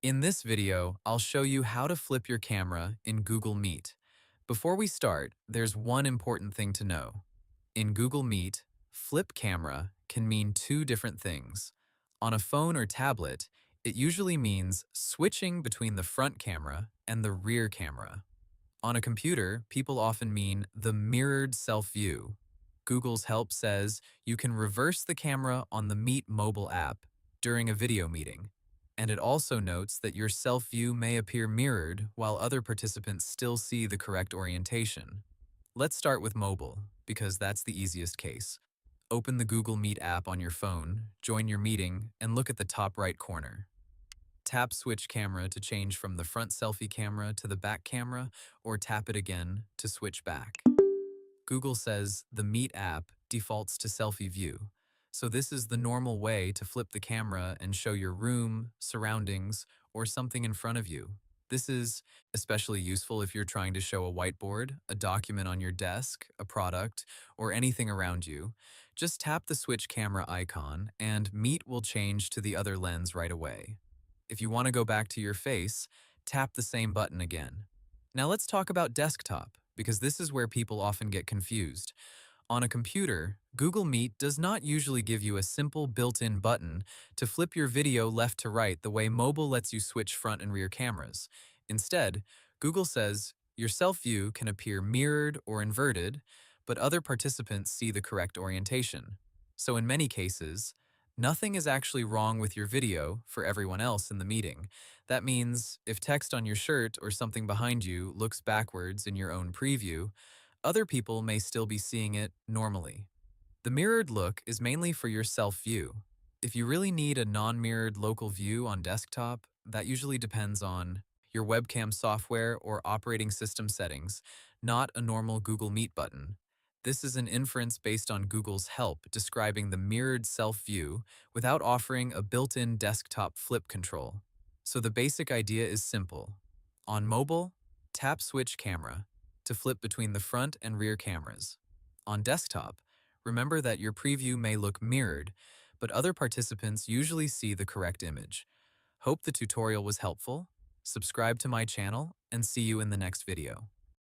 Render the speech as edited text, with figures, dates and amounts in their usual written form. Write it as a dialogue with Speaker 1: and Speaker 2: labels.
Speaker 1: In this video, I'll show you how to flip your camera in Google Meet. Before we start, there's one important thing to know. In Google Meet, flip camera can mean two different things. On a phone or tablet, it usually means switching between the front camera and the rear camera. On a computer, people often mean the mirrored self-view. Google's help says you can reverse the camera on the Meet mobile app during a video meeting. And it also notes that your self-view may appear mirrored while other participants still see the correct orientation. Let's start with mobile, because that's the easiest case. Open the Google Meet app on your phone, join your meeting, and look at the top right corner. Tap Switch Camera to change from the front selfie camera to the back camera, or tap it again to switch back. Google says the Meet app defaults to selfie view, so this is the normal way to flip the camera and show your room, surroundings, or something in front of you. This is especially useful if you're trying to show a whiteboard, a document on your desk, a product, or anything around you. Just tap the switch camera icon and Meet will change to the other lens right away. If you want to go back to your face, tap the same button again. Now let's talk about desktop, because this is where people often get confused. On a computer, Google Meet does not usually give you a simple built-in button to flip your video left to right the way mobile lets you switch front and rear cameras. Instead, Google says your self-view can appear mirrored or inverted, but other participants see the correct orientation. So in many cases, nothing is actually wrong with your video for everyone else in the meeting. That means if text on your shirt or something behind you looks backwards in your own preview, other people may still be seeing it normally. The mirrored look is mainly for your self-view. If you really need a non-mirrored local view on desktop, that usually depends on your webcam software or operating system settings, not a normal Google Meet button. This is an inference based on Google's help describing the mirrored self-view without offering a built-in desktop flip control. So the basic idea is simple. On mobile, tap Switch Camera to flip between the front and rear cameras. On desktop, remember that your preview may look mirrored, but other participants usually see the correct image. Hope the tutorial was helpful. Subscribe to my channel and see you in the next video.